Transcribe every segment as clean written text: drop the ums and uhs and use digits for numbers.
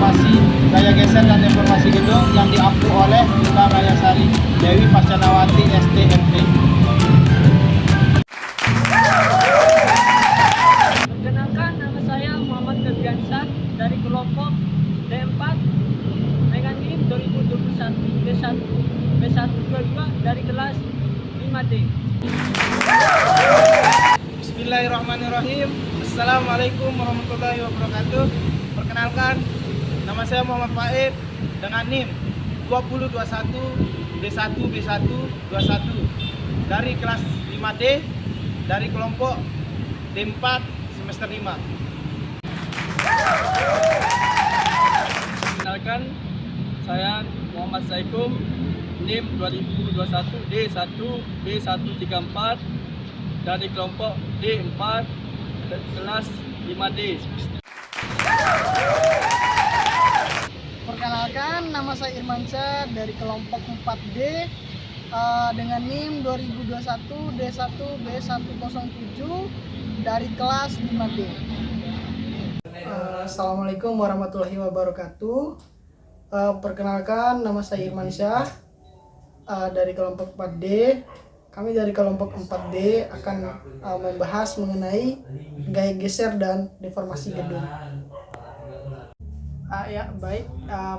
informasi gaya geser dan deformasi gedung yang diampu oleh Duta Mayasari Dewi Pascanawati STMP. Perkenalkan, nama saya Muhammad Febriansyah dari kelompok D4 Meganim 2021 D1 B122 dari kelas 5D. Bismillahirrahmanirrahim. Assalamualaikum warahmatullahi wabarakatuh. Perkenalkan, nama saya Muhammad Faid dengan NIM 2021 D1 B1 21 dari kelas 5D dari kelompok D4 semester 5. Perkenalkan, saya Muhammad Saikum, NIM 2021 D1 B134 dari kelompok D4 kelas 5D. Perkenalkan, nama saya Irmansyah dari kelompok 4D dengan NIM 2021 D1 B107 dari kelas 5D. Assalamualaikum warahmatullahi wabarakatuh. Perkenalkan, nama saya Irmansyah dari kelompok 4D. Kami dari kelompok 4D akan membahas mengenai gaya geser dan deformasi gedung.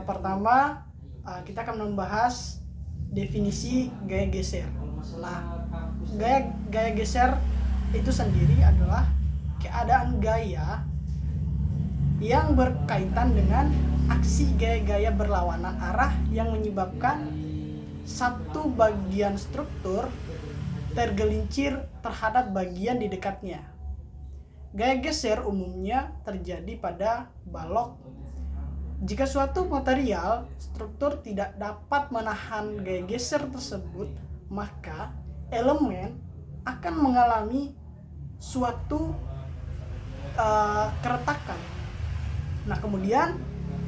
Pertama kita akan membahas definisi gaya geser. Nah, gaya geser itu sendiri adalah keadaan gaya yang berkaitan dengan aksi gaya-gaya berlawanan arah yang menyebabkan satu bagian struktur tergelincir terhadap bagian di dekatnya. Gaya geser umumnya terjadi pada balok. Jika suatu material struktur tidak dapat menahan gaya geser tersebut, maka elemen akan mengalami suatu keretakan. Nah, kemudian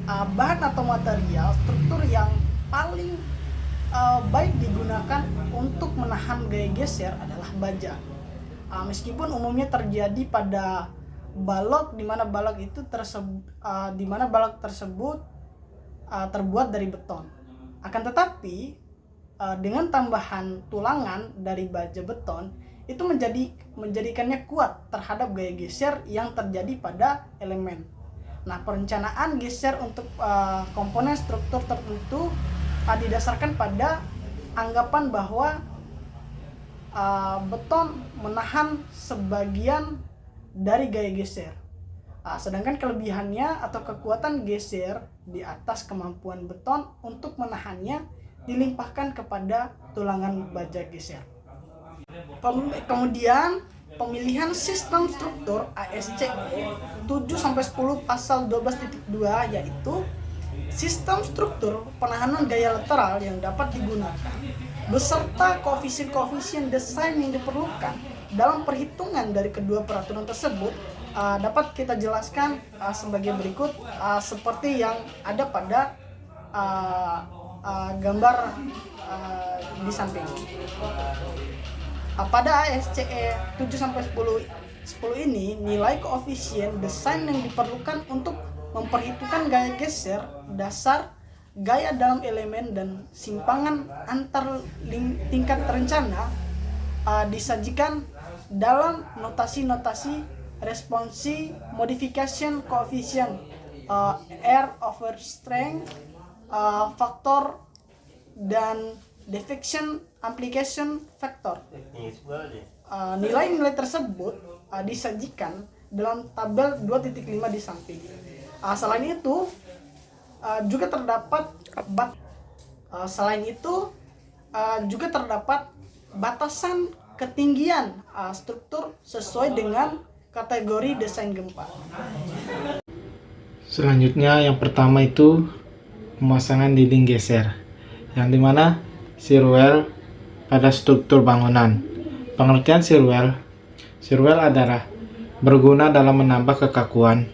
bahan atau material struktur yang paling baik digunakan untuk menahan gaya geser adalah baja. Meskipun umumnya terjadi pada balok di mana balok tersebut terbuat dari beton. Akan tetapi dengan tambahan tulangan dari baja beton itu menjadikannya kuat terhadap gaya geser yang terjadi pada elemen. Nah, perencanaan geser untuk komponen struktur tertentu didasarkan pada anggapan bahwa beton menahan sebagian dari gaya geser, sedangkan kelebihannya atau kekuatan geser di atas kemampuan beton untuk menahannya dilimpahkan kepada tulangan baja geser. Kemudian pemilihan sistem struktur ASCE 7-10 pasal 12.2 yaitu sistem struktur penahanan gaya lateral yang dapat digunakan beserta koefisien-koefisien desain yang diperlukan dalam perhitungan dari kedua peraturan tersebut dapat kita jelaskan sebagai berikut, seperti yang ada pada gambar di samping. Pada ASCE 7-10 ini, nilai koefisien desain yang diperlukan untuk memperhitungkan gaya geser dasar, gaya dalam elemen, dan simpangan antar tingkat rencana disajikan dalam notasi-notasi responsi modification coefficient, R over strength, faktor, dan deflection application factor. Nilai-nilai tersebut disajikan dalam tabel 2.5 di samping. Selain itu juga terdapat batasan ketinggian struktur sesuai dengan kategori desain gempa. Selanjutnya, yang pertama itu pemasangan dinding geser, yang dimana shear well pada struktur bangunan. Pengertian shear well adalah berguna dalam menambah kekakuan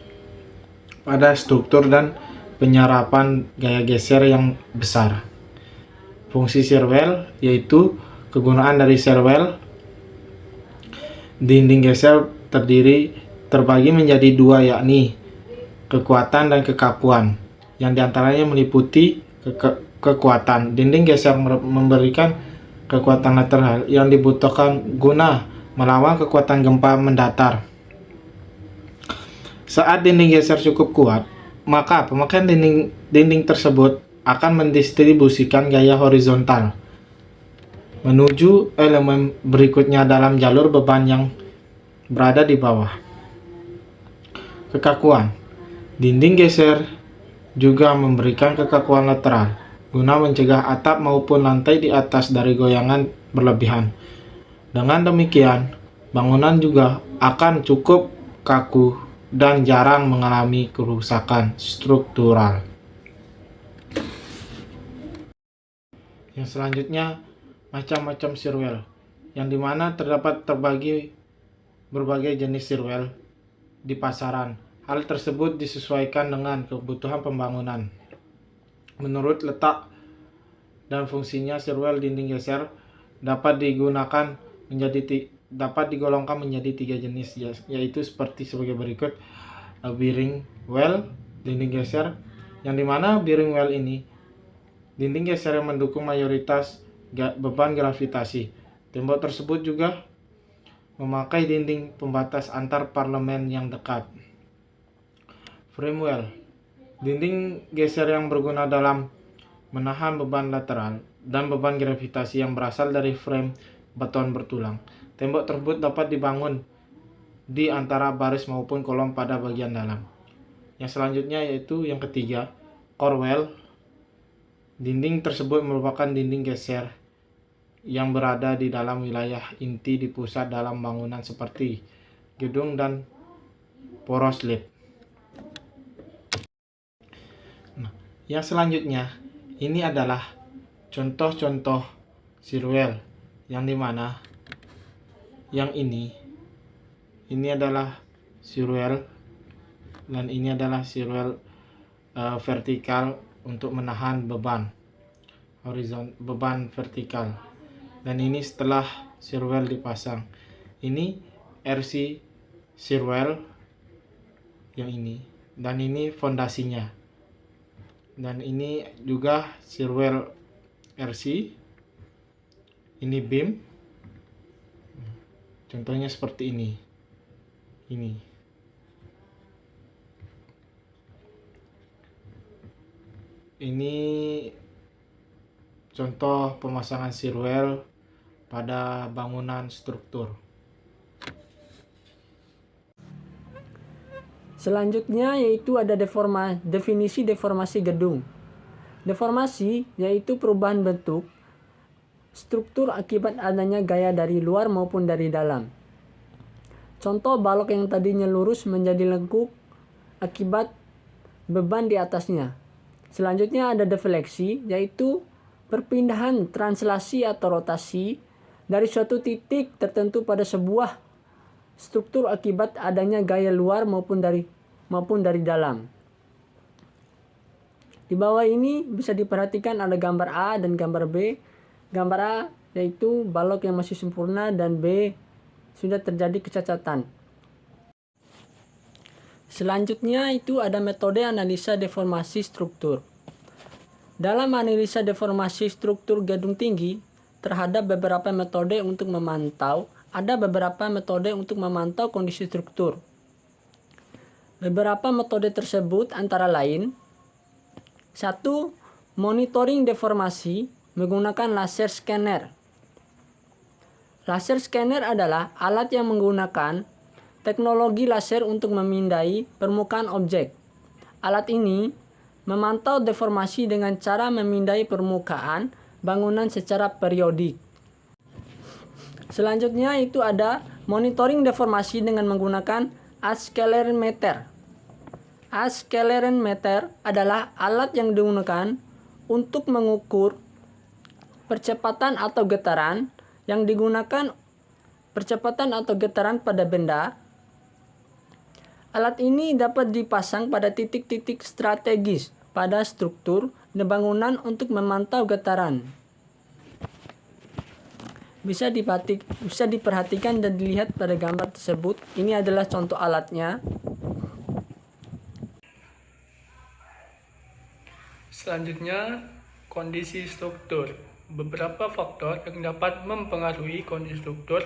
pada struktur dan penyerapan gaya geser yang besar. Fungsi shear well yaitu kegunaan dari shear well. Dinding geser terbagi menjadi dua, yakni kekuatan dan kekakuan. yang diantaranya meliputi kekuatan. Dinding geser memberikan kekuatan lateral yang dibutuhkan guna melawan kekuatan gempa mendatar. Saat dinding geser cukup kuat, maka pemakaian dinding tersebut akan mendistribusikan gaya horizontal menuju elemen berikutnya dalam jalur beban yang berada di bawah. Kekakuan. Dinding geser juga memberikan kekakuan lateral guna mencegah atap maupun lantai di atas dari goyangan berlebihan. Dengan demikian, bangunan juga akan cukup kaku dan jarang mengalami kerusakan struktural. Yang selanjutnya, macam-macam shear wall, yang dimana terdapat berbagai jenis shear wall di pasaran. Hal tersebut disesuaikan dengan kebutuhan pembangunan. Menurut letak dan fungsinya, shear wall dinding geser dapat digolongkan menjadi 3 jenis, yaitu seperti sebagai berikut. Bearing wall dinding geser, yang dimana bearing wall ini dinding geser yang mendukung mayoritas beban gravitasi. Tembok tersebut juga memakai dinding pembatas antar parlemen yang dekat. Frame wall, dinding geser yang berguna dalam menahan beban lateral dan beban gravitasi yang berasal dari frame beton bertulang. Tembok tersebut dapat dibangun di antara baris maupun kolom pada bagian dalam. Yang selanjutnya yaitu yang ketiga, core wall. Dinding tersebut merupakan dinding geser yang berada di dalam wilayah inti di pusat dalam bangunan seperti gedung dan poros lift. Yang selanjutnya, ini adalah contoh-contoh shear wall, yang dimana yang ini adalah shear wall dan ini adalah shear wall vertikal untuk menahan beban vertikal, dan ini setelah shear wall dipasang. Ini RC shear wall yang ini, dan ini fondasinya. Dan ini juga shear wall RC. Ini beam. Contohnya seperti ini. Ini contoh pemasangan shear wall pada bangunan struktur. Selanjutnya yaitu ada definisi deformasi gedung. Deformasi yaitu perubahan bentuk struktur akibat adanya gaya dari luar maupun dari dalam. Contoh, balok yang tadinya lurus menjadi lengkung akibat beban di atasnya. Selanjutnya ada defleksi, yaitu perpindahan translasi atau rotasi dari suatu titik tertentu pada sebuah struktur akibat adanya gaya luar maupun dari dalam. Di bawah ini bisa diperhatikan ada gambar A dan gambar B. Gambar A yaitu balok yang masih sempurna dan B sudah terjadi kecacatan. Selanjutnya itu ada metode analisa deformasi struktur. Dalam analisa deformasi struktur gedung tinggi, terhadap beberapa metode untuk memantau kondisi struktur. Beberapa metode tersebut antara lain: 1. Monitoring deformasi menggunakan laser scanner. Laser scanner adalah alat yang menggunakan teknologi laser untuk memindai permukaan objek. Alat ini memantau deformasi dengan cara memindai permukaan bangunan secara periodik. Selanjutnya itu ada monitoring deformasi dengan menggunakan accelerometer. Accelerometer adalah alat yang digunakan untuk mengukur percepatan atau getaran pada benda. Alat ini dapat dipasang pada titik-titik strategis pada struktur dan bangunan untuk memantau getaran. Bisa diperhatikan dan dilihat pada gambar tersebut. Ini adalah contoh alatnya. Selanjutnya, kondisi struktur. Beberapa faktor yang dapat mempengaruhi kondisi struktur.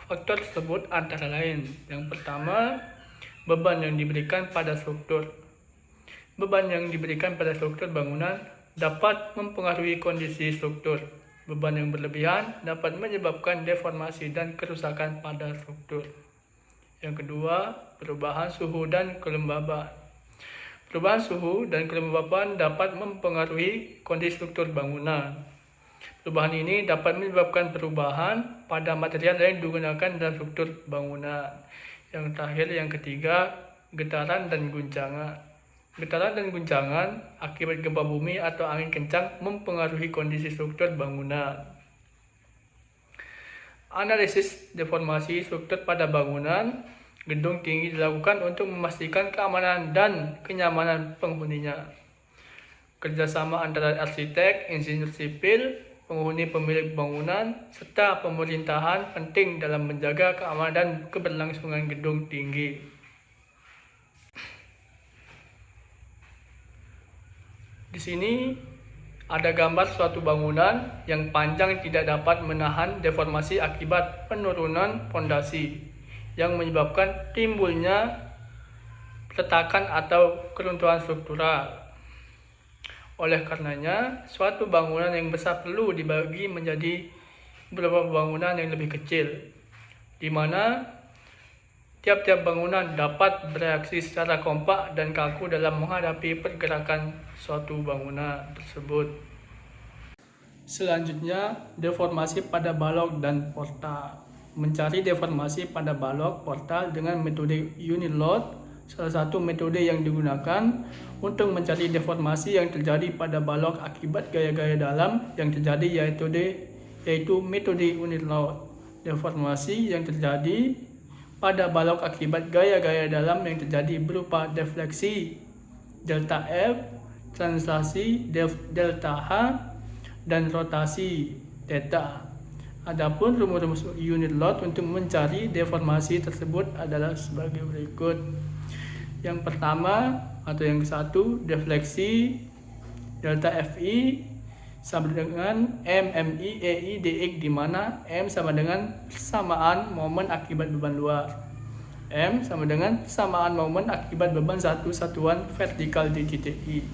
Faktor tersebut antara lain: yang pertama, beban yang diberikan pada struktur. Beban yang diberikan pada struktur bangunan dapat mempengaruhi kondisi struktur. Beban yang berlebihan dapat menyebabkan deformasi dan kerusakan pada struktur. Yang kedua, perubahan suhu dan kelembaban. Perubahan suhu dan kelembaban dapat mempengaruhi kondisi struktur bangunan. Perubahan ini dapat menyebabkan perubahan pada material yang digunakan dalam struktur bangunan. Yang terakhir, yang ketiga, getaran dan guncangan. Getaran dan guncangan akibat gempa bumi atau angin kencang mempengaruhi kondisi struktur bangunan. Analisis deformasi struktur pada bangunan gedung tinggi dilakukan untuk memastikan keamanan dan kenyamanan penghuninya. Kerjasama antara arsitek, insinyur sipil, penghuni pemilik bangunan, serta pemerintahan penting dalam menjaga keamanan dan keberlangsungan gedung tinggi. Di sini ada gambar suatu bangunan yang panjang tidak dapat menahan deformasi akibat penurunan fondasi yang menyebabkan timbulnya peletakan atau keruntuhan struktural. Oleh karenanya, suatu bangunan yang besar perlu dibagi menjadi beberapa bangunan yang lebih kecil, di mana tiap-tiap bangunan dapat bereaksi secara kompak dan kaku dalam menghadapi pergerakan suatu bangunan tersebut. Selanjutnya, deformasi pada balok dan portal. Mencari deformasi pada balok portal dengan metode unit load, salah satu metode yang digunakan untuk mencari deformasi yang terjadi pada balok akibat gaya-gaya dalam yang terjadi yaitu metode unit load. Deformasi yang terjadi pada balok akibat gaya-gaya dalam yang terjadi berupa defleksi delta F, translasi delta H, dan rotasi theta. Adapun rumus unit load untuk mencari deformasi tersebut adalah sebagai berikut. Yang pertama atau yang ke-1, defleksi delta Fi sama dengan MMI EI dx, di mana M sama dengan persamaan momen akibat beban luar. M sama dengan persamaan momen akibat beban satu satuan vertikal di titik I.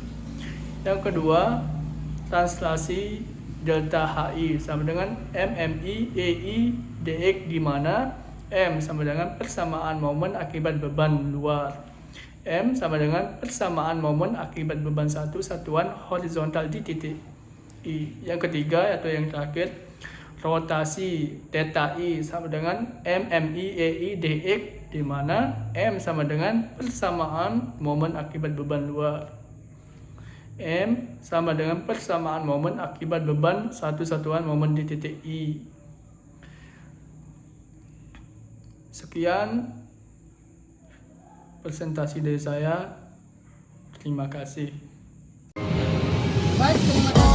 Yang kedua, translasi delta HI sama dengan MMI EI dx, di mana M sama dengan persamaan momen akibat beban luar. M sama dengan persamaan momen akibat beban satu satuan horizontal di titik I. Yang ketiga atau yang terakhir, rotasi theta I sama dengan MMI EI dx, di mana M sama dengan persamaan momen akibat beban luar. M sama dengan persamaan momen akibat beban satu satuan momen di titik I. Sekian presentasi dari saya. Terima kasih. Baik, terima kasih.